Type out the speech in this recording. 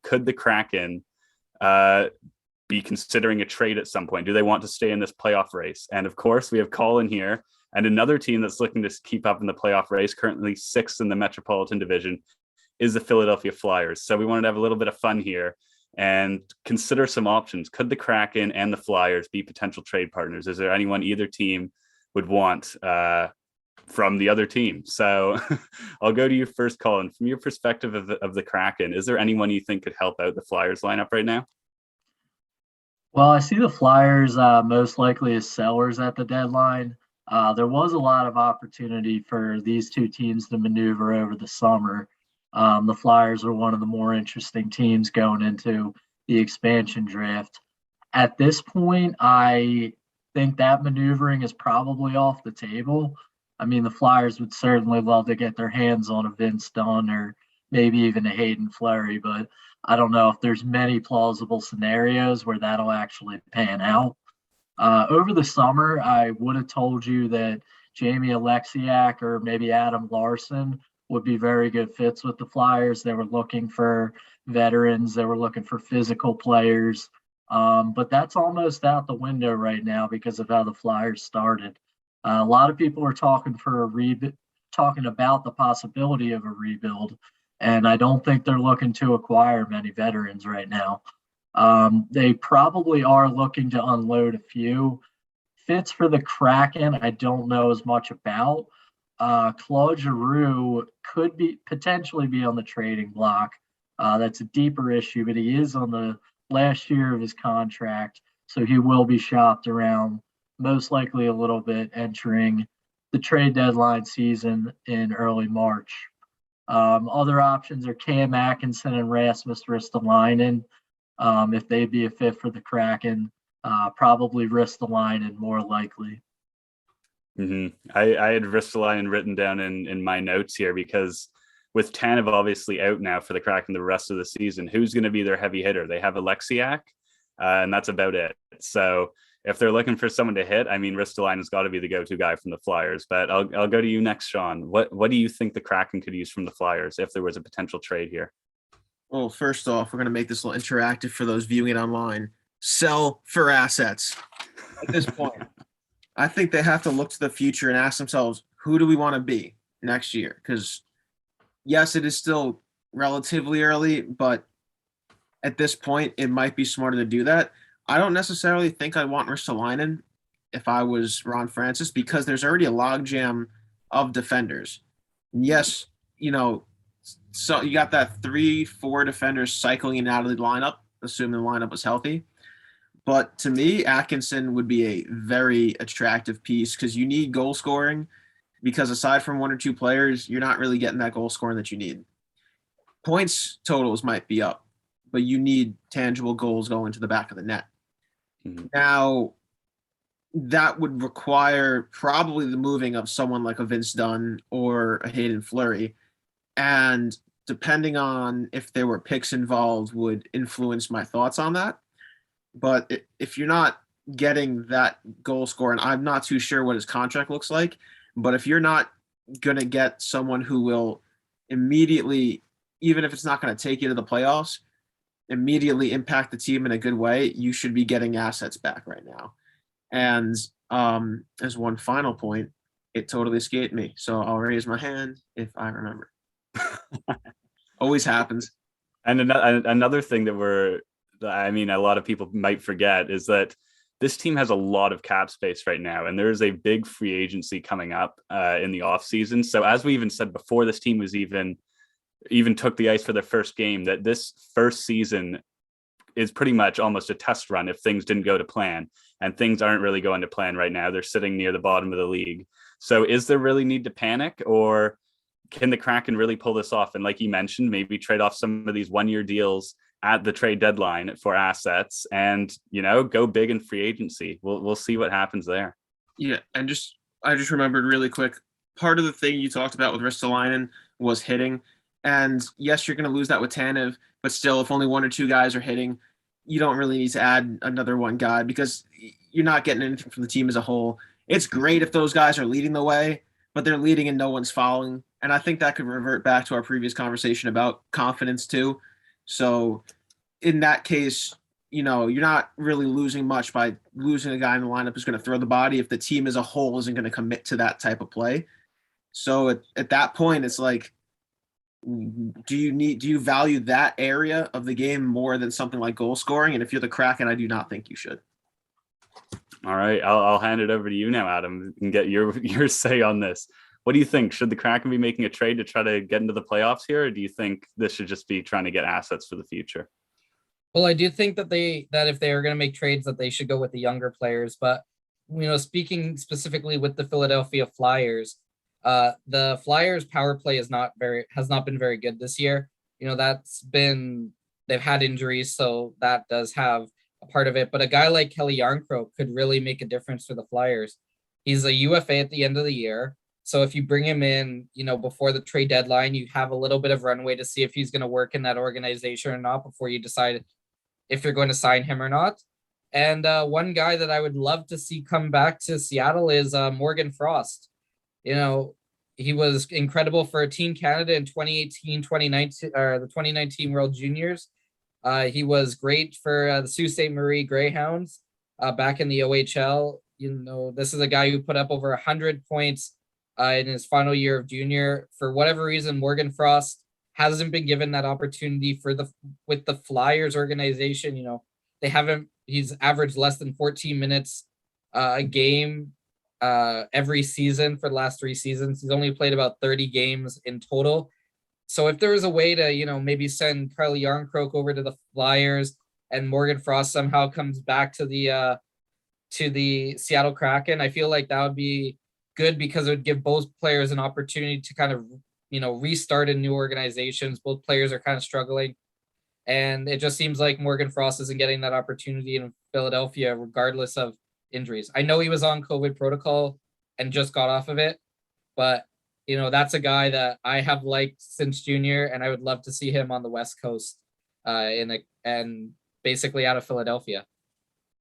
could the Kraken be considering a trade at some point? Do they want to stay in this playoff race? And of course, we have Colin here, and another team that's looking to keep up in the playoff race, currently 6th in the Metropolitan Division, is the Philadelphia Flyers. So we wanted to have a little bit of fun here and consider some options. Could the Kraken and the Flyers be potential trade partners? Is there anyone either team would want from the other team? So I'll go to you first, Colin. From your perspective of the Kraken, is there anyone you think could help out the Flyers lineup right now? Well, I see the Flyers most likely as sellers at the deadline. There was a lot of opportunity for these two teams to maneuver over the summer. The Flyers are one of the more interesting teams going into the expansion draft. At this point, I think that maneuvering is probably off the table. I mean, the Flyers would certainly love to get their hands on a Vince Dunn or maybe even a Hayden Fleury, but I don't know if there's many plausible scenarios where that'll actually pan out. Over the summer, I would have told you that Jamie Alexiak or maybe Adam Larson would be very good fits with the Flyers. They were looking for veterans. They were looking for physical players. But that's almost out the window right now because of how the Flyers started. A lot of people are talking talking about the possibility of a rebuild, and I don't think they're looking to acquire many veterans right now. They probably are looking to unload a few. Fits for the Kraken, I don't know as much about. Claude Giroux could potentially be on the trading block. That's a deeper issue, but he is on the last year of his contract, so he will be shopped around, most likely a little bit, entering the trade deadline season in early March. Other options are Cam Atkinson and Rasmus Ristolainen. If they'd be a fit for the Kraken, probably Ristolainen more likely. Mm-hmm. I had Ristolainen written down in my notes here because with Tanev obviously out now for the Kraken the rest of the season, who's going to be their heavy hitter? They have Alexiak, and that's about it. So if they're looking for someone to hit, I mean, Ristolainen's got to be the go-to guy from the Flyers. But I'll go to you next, Sean. What do you think the Kraken could use from the Flyers if there was a potential trade here? Well, first off, we're going to make this a little interactive for those viewing it online. Sell for assets at this point. I think they have to look to the future and ask themselves, who do we want to be next year? Because, yes, it is still relatively early, but at this point, it might be smarter to do that. I don't necessarily think I want Ristolainen if I was Ron Francis because there's already a logjam of defenders. And yes, so you got that 3-4 defenders cycling in and out of the lineup, assuming the lineup was healthy. But to me, Atkinson would be a very attractive piece because you need goal scoring because aside from one or two players, you're not really getting that goal scoring that you need. Points totals might be up, but you need tangible goals going to the back of the net. Mm-hmm. Now, that would require probably the moving of someone like a Vince Dunn or a Hayden Fleury. And depending on if there were picks involved would influence my thoughts on that. But if you're not getting that goal score, and I'm not too sure what his contract looks like, but if you're not going to get someone who will immediately, even if it's not going to take you to the playoffs, immediately impact the team in a good way, you should be getting assets back right now. And as one final point, it totally escaped me. So I'll raise my hand if I remember. Always happens. And another thing that a lot of people might forget is that this team has a lot of cap space right now, and there is a big free agency coming up in the offseason. So as we even said before this team was even took the ice for their first game, that this first season is pretty much almost a test run if things didn't go to plan, and things aren't really going to plan right now. They're sitting near the bottom of the league. So is there really need to panic, or can the Kraken really pull this off? And like you mentioned, maybe trade off some of these one-year deals at the trade deadline for assets and, go big in free agency. We'll see what happens there. Yeah. And I just remembered really quick, part of the thing you talked about with Ristolainen was hitting. And yes, you're going to lose that with Tanev, but still, if only one or two guys are hitting, you don't really need to add another one guy because you're not getting anything from the team as a whole. It's great if those guys are leading the way, but they're leading and no one's following. And I think that could revert back to our previous conversation about confidence too. So in that case, you're not really losing much by losing a guy in the lineup who's going to throw the body if the team as a whole isn't going to commit to that type of play. So at that point, it's like, do you value that area of the game more than something like goal scoring? And if you're the Kraken, I do not think you should. All right, I'll hand it over to you now, Adam, and get your say on this. What do you think? Should the Kraken be making a trade to try to get into the playoffs here, or do you think this should just be trying to get assets for the future? Well, I do think that if they are going to make trades, that they should go with the younger players. But speaking specifically with the Philadelphia Flyers, the Flyers power play has not been very good this year. They've had injuries, so that does have a part of it. But a guy like Kelly Yarncroke could really make a difference for the Flyers. He's a UFA at the end of the year. So if you bring him in, before the trade deadline, you have a little bit of runway to see if he's going to work in that organization or not before you decide if you're going to sign him or not. And one guy that I would love to see come back to Seattle is Morgan Frost. He was incredible for Team Canada in 2018, 2019, or the 2019 World Juniors. He was great for the Sault Ste. Marie Greyhounds back in the OHL. This is a guy who put up over 100 points in his final year of junior. For whatever reason, Morgan Frost hasn't been given that opportunity with the Flyers organization. He's averaged less than 14 minutes a game every season for the last 3 seasons. He's only played about 30 games in total. So if there was a way to, maybe send Carly Yarncroke over to the Flyers and Morgan Frost somehow comes back to the Seattle Kraken, I feel like that would be good because it would give both players an opportunity to kind of, restart in new organizations. Both players are kind of struggling. And it just seems like Morgan Frost isn't getting that opportunity in Philadelphia, regardless of injuries. I know he was on COVID protocol and just got off of it, but that's a guy that I have liked since junior, and I would love to see him on the West Coast and basically out of Philadelphia.